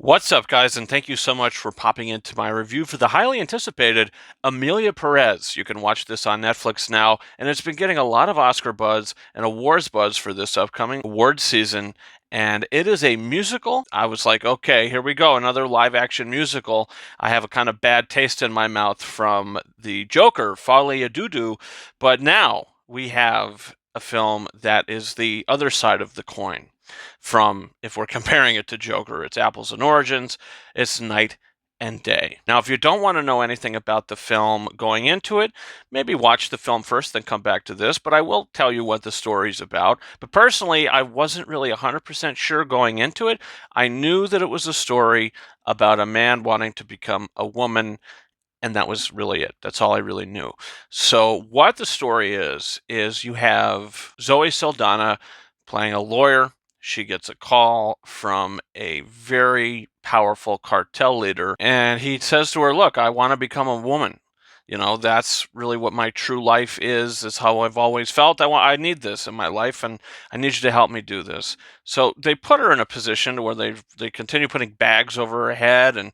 What's up, guys, and thank you so much for popping into my review for the highly anticipated Emilia Pérez. You can watch this on Netflix now, and it's been getting a lot of Oscar buzz and awards buzz for this upcoming award season. And it is a musical. I was like, okay, here we go, another live action musical. I have a kind of bad taste in my mouth from the Joker, Folie à Doudou, but now we have a film that is the other side of the coin from, if we're comparing it to Joker, it's apples and oranges, it's night and day. Now, if you don't want to know anything about the film going into it, maybe watch the film first, then come back to this, but I will tell you what the story's about. But personally, I wasn't really 100% sure going into it. I knew that it was a story about a man wanting to become a woman, and that was really it. That's all I really knew. So, what the story is you have Zoe Saldana playing a lawyer. She gets a call from a very powerful cartel leader, and he says to her, "Look, I want to become a woman. That's really what my true life is. It's how I've always felt. I need this in my life, and I need you to help me do this." So they put her in a position where they continue putting bags over her head and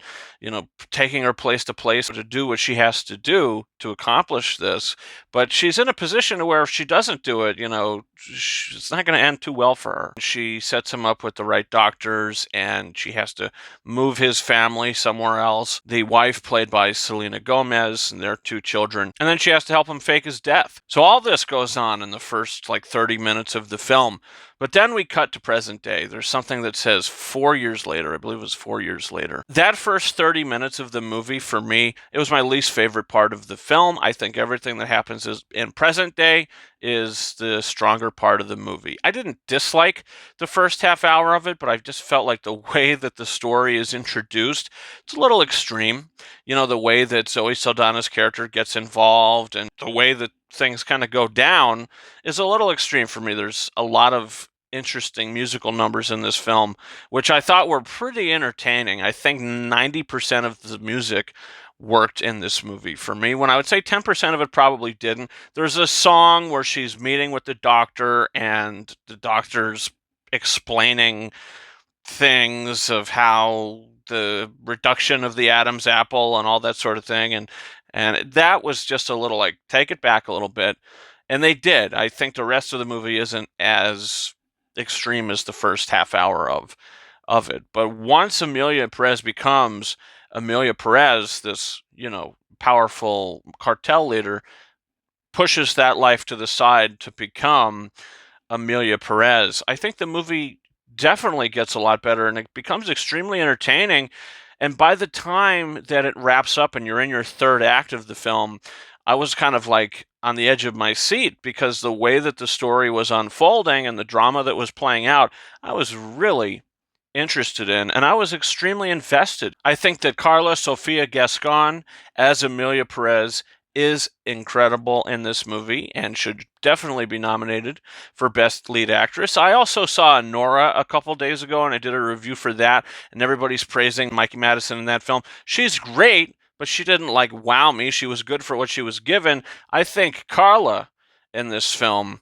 taking her place to do what she has to do to accomplish this. But she's in a position where if she doesn't do it, it's not going to end too well for her. She sets him up with the right doctors, and she has to move his family somewhere else. The wife, played by Selena Gomez, and their two children. And then she has to help him fake his death. So all this goes on in the first 30 minutes of the film. But then we cut to present day. There's something that says 4 years later. I believe it was 4 years later. That first 30 minutes of the movie, for me, it was my least favorite part of the film. I think everything that happens is in present day is the stronger part of the movie. I didn't dislike the first half hour of it, but I just felt like the way that the story is introduced, it's a little extreme. The way that Zoe Saldana's character gets involved and the way that things kind of go down is a little extreme for me. There's a lot of interesting musical numbers in this film, which I thought were pretty entertaining. I think 90% of the music worked in this movie for me, when I would say 10% of it probably didn't. There's a song where she's meeting with the doctor, and the doctor's explaining things of how the reduction of the Adam's apple and all that sort of thing, and that was just a little like, take it back a little bit. And they did. I think the rest of the movie isn't as extreme as the first half hour of it. But once Emilia Perez becomes Emilia Perez, this, powerful cartel leader, pushes that life to the side to become Emilia Perez, I think the movie definitely gets a lot better, and it becomes extremely entertaining. And by the time that it wraps up and you're in your third act of the film, I was kind of like on the edge of my seat, because the way that the story was unfolding and the drama that was playing out, I was really interested in, and I was extremely invested. I think that Carla Sofia Gascon as Emilia Perez is incredible in this movie and should definitely be nominated for Best Lead Actress. I also saw Nora a couple days ago, and I did a review for that, and everybody's praising Mikey Madison in that film. She's great, but she didn't wow me. She was good for what she was given. I think Carla in this film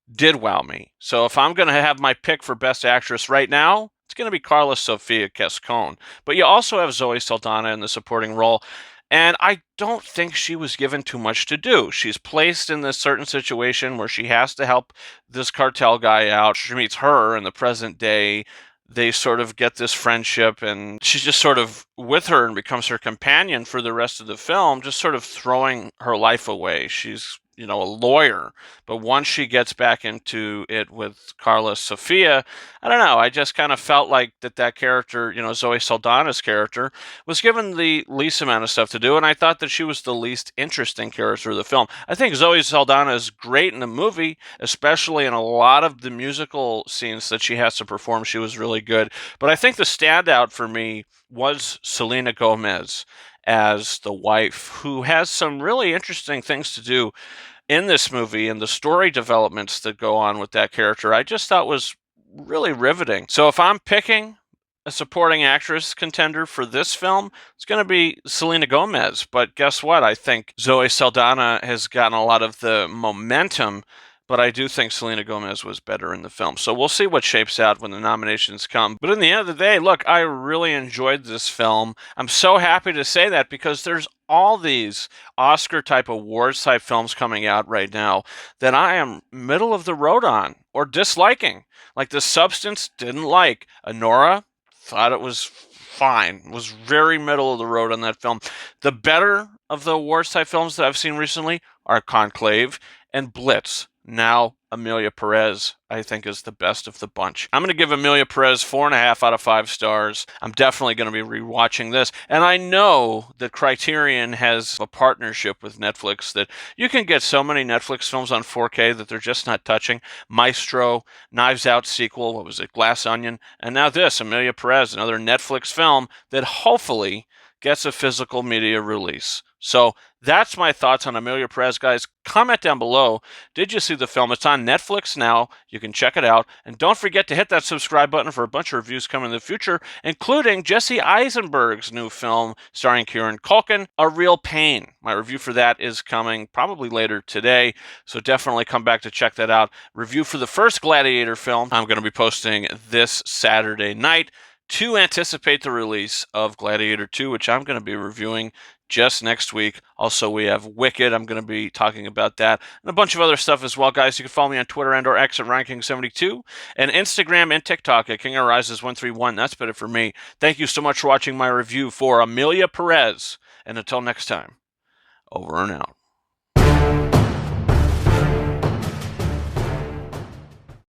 did wow me. So if I'm going to have my pick for Best Actress right now, it's going to be Carla Sofia Gascon. But you also have Zoe Saldana in the supporting role, and I don't think she was given too much to do. She's placed in this certain situation where she has to help this cartel guy out. She meets her in the present day. They sort of get this friendship, and she's just sort of with her and becomes her companion for the rest of the film, just sort of throwing her life away. She's, a lawyer, but once she gets back into it with Carla Sofia, I don't know, I just kind of felt like that character, Zoe Saldana's character, was given the least amount of stuff to do, and I thought that she was the least interesting character of the film. I think Zoe Saldana is great in the movie, especially in a lot of the musical scenes that she has to perform. She was really good, but I think the standout for me was Selena Gomez as the wife, who has some really interesting things to do in this movie, and the story developments that go on with that character I just thought was really riveting. So if I'm picking a supporting actress contender for this film, it's going to be Selena Gomez. But guess what? I think Zoe Saldana has gotten a lot of the momentum, but I do think Selena Gomez was better in the film. So we'll see what shapes out when the nominations come. But in the end of the day, look, I really enjoyed this film. I'm so happy to say that because there's all these Oscar type awards type films coming out right now that I am middle of the road on or disliking. Like The Substance, didn't like. Anora, thought it was fine. Was very middle of the road on that film. The better of the awards type films that I've seen recently are Conclave and Blitz. Now, Emilia Pérez, I think, is the best of the bunch. I'm going to give Emilia Pérez 4.5 out of 5 stars. I'm definitely going to be rewatching this. And I know that Criterion has a partnership with Netflix that you can get so many Netflix films on 4K that they're just not touching. Maestro, Knives Out sequel, what was it, Glass Onion, and now this, Emilia Pérez, another Netflix film that hopefully gets a physical media release. So that's my thoughts on Emilia Pérez, guys. Comment down below. Did you see the film? It's on Netflix now. You can check it out. And don't forget to hit that subscribe button for a bunch of reviews coming in the future, including Jesse Eisenberg's new film starring Kieran Culkin, A Real Pain. My review for that is coming probably later today, so definitely come back to check that out. Review for the first Gladiator film I'm going to be posting this Saturday night to anticipate the release of Gladiator 2, which I'm going to be reviewing just next week. Also, we have Wicked. I'm going to be talking about that and a bunch of other stuff as well, guys. You can follow me on Twitter and or X at Ranking72 and Instagram and TikTok at King Arises 131. That's been it for me. Thank you so much for watching my review for Emilia Pérez. And until next time, over and out.